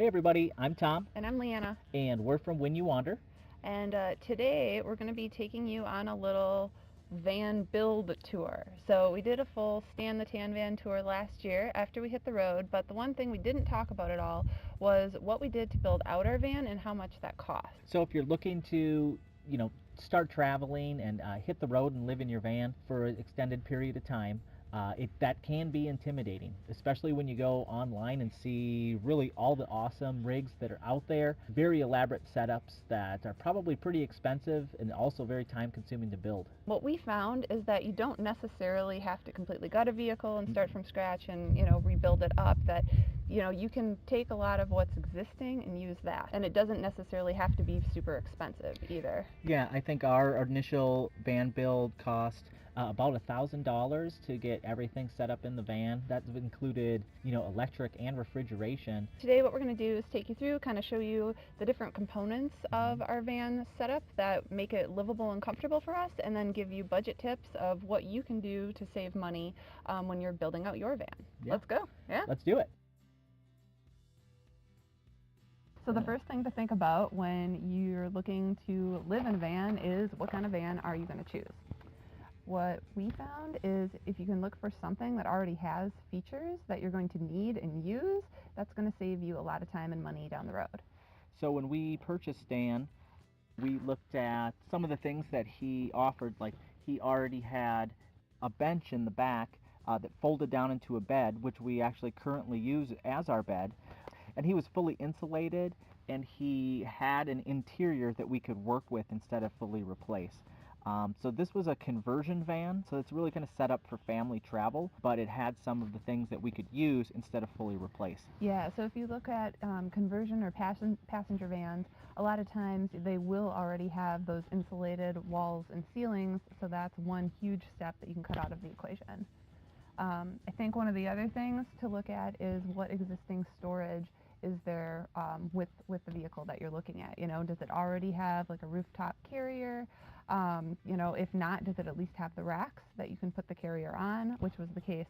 Hey everybody, I'm Tom, And I'm Leanna. and we're from When You Wander. And today we're going to be taking you on a little van build tour. So we did a full Stan the Tan van tour last year after we hit the road, but the one thing we didn't talk about at all was what we did to build out our van and how much that cost. So if you're looking to, start traveling and hit the road and live in your van for an extended period of time, that can be intimidating, especially when you go online and see really all the awesome rigs that are out there. Very elaborate setups that are probably pretty expensive and also very time consuming to build. What we found is that you don't necessarily have to completely gut a vehicle and start from scratch and, rebuild it up. That, you can take a lot of what's existing and use that. And it doesn't necessarily have to be super expensive either. Yeah, I think our initial van build cost about $1,000 to get everything set up in the van. That included, electric and refrigeration. Today what we're going to do is take you through, kind of show you the different components of our van setup that make it livable and comfortable for us, and then give you budget tips of what you can do to save money when you're building out your van. Yeah. Let's go. Yeah? Let's do it. So the first thing to think about when you're looking to live in a van is what kind of van are you going to choose? What we found is if you can look for something that already has features that you're going to need and use, that's going to save you a lot of time and money down the road. So when we purchased Stan, we looked at some of the things that he offered. Like, he already had a bench in the back that folded down into a bed, which we actually currently use as our bed. And he was fully insulated, and he had an interior that we could work with instead of fully replace. So this was a conversion van, so it's really kind of set up for family travel, but it had some of the things that we could use instead of fully replace. Yeah, so if you look at conversion or passenger vans, a lot of times they will already have those insulated walls and ceilings, so that's one huge step that you can cut out of the equation. I think one of the other things to look at is what existing storage is there with the vehicle that you're looking at. Does it already have like a rooftop carrier? If not, does it at least have the racks that you can put the carrier on, which was the case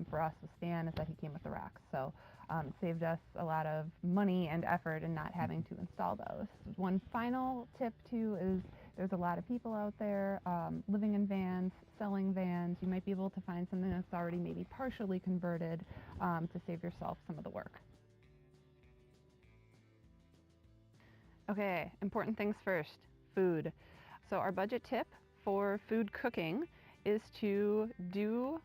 for us with Stan, is that he came with the racks. So it saved us a lot of money and effort in not having to install those. One final tip too is there's a lot of people out there living in vans, selling vans. You might be able to find something that's already maybe partially converted to save yourself some of the work. Okay, important things first, food. So our budget tip for food cooking is to do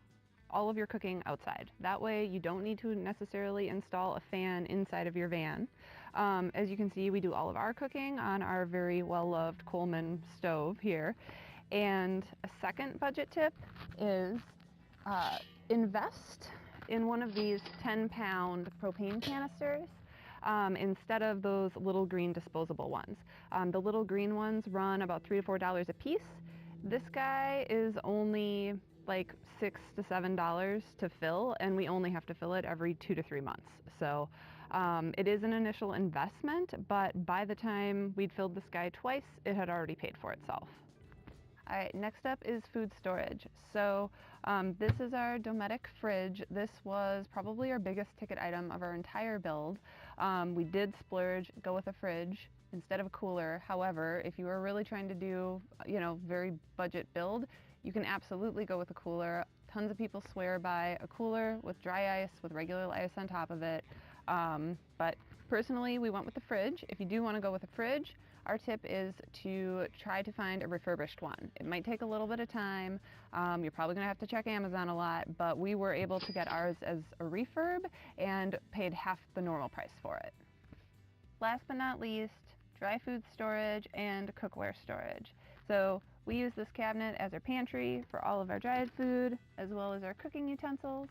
all of your cooking outside. That way you don't need to necessarily install a fan inside of your van. As you can see, we do all of our cooking on our very well-loved Coleman stove here. And a second budget tip is invest in one of these 10-pound propane canisters. Instead of those little green disposable ones. The little green ones run about $3 to $4 a piece. This guy is only like $6 to $7 to fill, and we only have to fill it every 2 to 3 months. So it is an initial investment, but by the time we'd filled this guy twice, it had already paid for itself. All right, next up is food storage. So this is our Dometic fridge. This was probably our biggest ticket item of our entire build. We did splurge, go with a fridge instead of a cooler. However, if you are really trying to do, very budget build, you can absolutely go with a cooler. Tons of people swear by a cooler with dry ice, with regular ice on top of it. But personally, we went with the fridge. If you do want to go with a fridge, our tip is to try to find a refurbished one. It might take a little bit of time. You're probably going to have to check Amazon a lot, but we were able to get ours as a refurb and paid half the normal price for it. Last but not least, dry food storage and cookware storage. So we use this cabinet as our pantry for all of our dried food, as well as our cooking utensils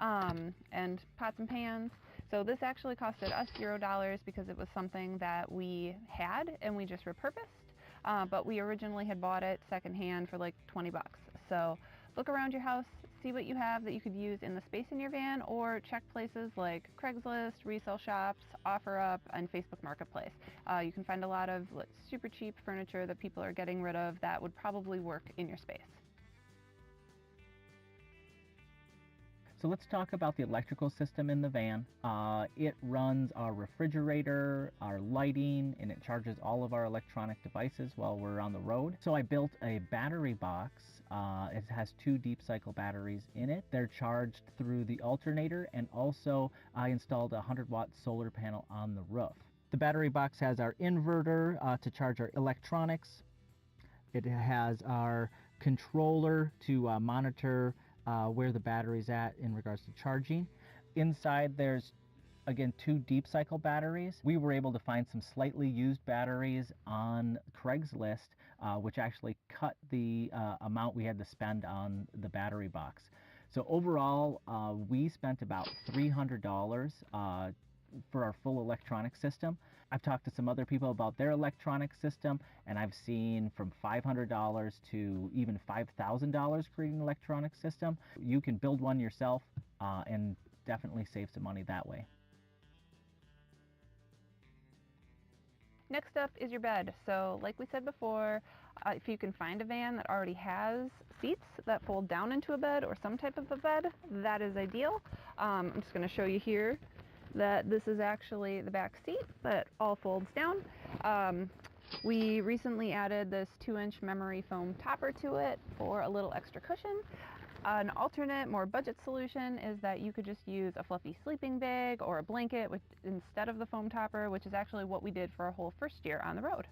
and pots and pans. So this actually costed us $0 because it was something that we had and we just repurposed, but we originally had bought it secondhand for like 20 bucks. So look around your house, see what you have that you could use in the space in your van, or check places like Craigslist, resale shops, OfferUp, and Facebook Marketplace. You can find a lot of super cheap furniture that people are getting rid of that would probably work in your space. So let's talk about the electrical system in the van. It runs our refrigerator, our lighting, and it charges all of our electronic devices while we're on the road. So I built a battery box. It has 2 deep cycle batteries in it. They're charged through the alternator, and also I installed a 100-watt solar panel on the roof. The battery box has our inverter to charge our electronics. It has our controller to monitor where the battery's at in regards to charging. Inside there's again 2 deep cycle batteries. We were able to find some slightly used batteries on Craigslist, which actually cut the amount we had to spend on the battery box. So overall, we spent about $300 for our full electronic system. I've talked to some other people about their electronic system, and I've seen from $500 to even $5,000 creating an electronic system. You can build one yourself and definitely save some money that way. Next up is your bed. So like we said before, if you can find a van that already has seats that fold down into a bed or some type of a bed, that is ideal. I'm just going to show you here that this is actually the back seat that all folds down. We recently added this 2-inch memory foam topper to it for a little extra cushion. An alternate, more budget solution is that you could just use a fluffy sleeping bag or a blanket instead of the foam topper, which is actually what we did for our whole first year on the road.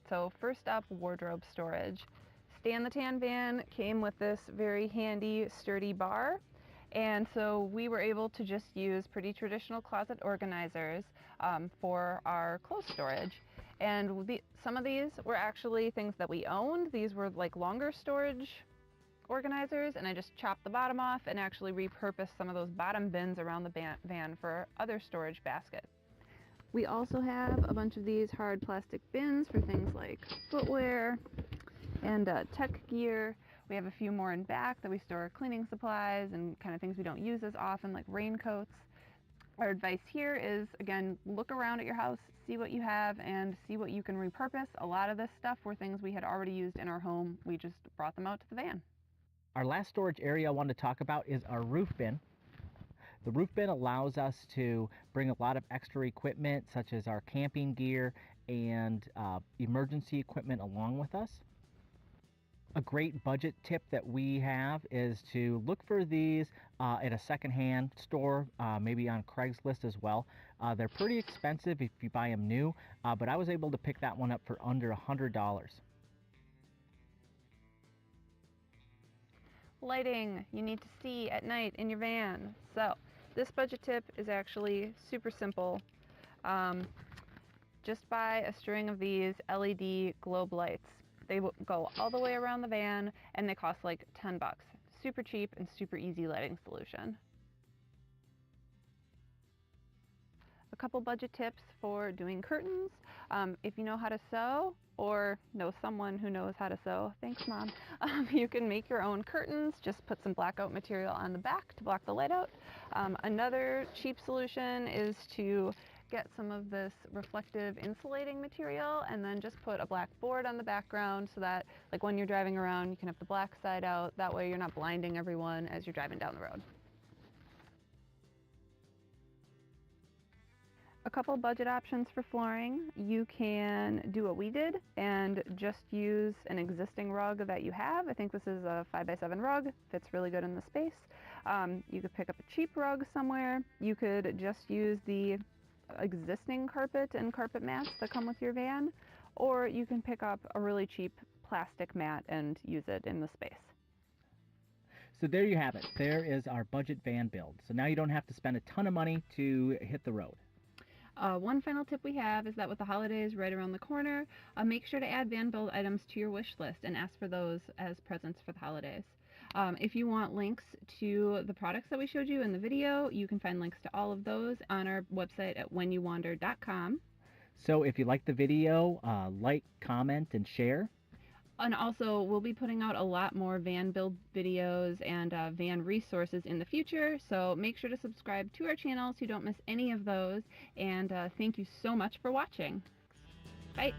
So first up, wardrobe storage. Stan the Tan van came with this very handy, sturdy bar. And so we were able to just use pretty traditional closet organizers for our clothes storage. And some of these were actually things that we owned. These were like longer storage organizers, and I just chopped the bottom off and actually repurposed some of those bottom bins around the van for other storage baskets. We also have a bunch of these hard plastic bins for things like footwear and tech gear. We have a few more in back that we store cleaning supplies and kind of things we don't use as often, like raincoats. Our advice here is, again, look around at your house, see what you have, and see what you can repurpose. A lot of this stuff were things we had already used in our home. We just brought them out to the van. Our last storage area I want to talk about is our roof bin. The roof bin allows us to bring a lot of extra equipment, such as our camping gear and emergency equipment along with us. A great budget tip that we have is to look for these at a secondhand store, maybe on Craigslist as well. They're pretty expensive if you buy them new, but I was able to pick that one up for under $100. Lighting you need to see at night in your van. So this budget tip is actually super simple. Just buy a string of these LED globe lights. They will go all the way around the van, and they cost like 10 bucks. Super cheap and super easy lighting solution. A couple budget tips for doing curtains. If you know how to sew or know someone who knows how to sew, thanks Mom, you can make your own curtains. Just put some blackout material on the back to block the light out. Another cheap solution is to get some of this reflective insulating material and then just put a black board on the background so that, like, when you're driving around, you can have the black side out. That way you're not blinding everyone as you're driving down the road. A couple budget options for flooring. You can do what we did and just use an existing rug that you have. I think this is a 5x7 rug, fits really good in the space. You could pick up a cheap rug somewhere. You could just use the existing carpet and carpet mats that come with your van, or you can pick up a really cheap plastic mat and use it in the space. So there you have it. There is our budget van build. So now you don't have to spend a ton of money to hit the road. One final tip we have is that with the holidays right around the corner, make sure to add van build items to your wish list and ask for those as presents for the holidays. If you want links to the products that we showed you in the video, you can find links to all of those on our website at whenyouwander.com. So if you like the video, like, comment, and share. And also, we'll be putting out a lot more van build videos and van resources in the future, so make sure to subscribe to our channel so you don't miss any of those, and thank you so much for watching. Bye!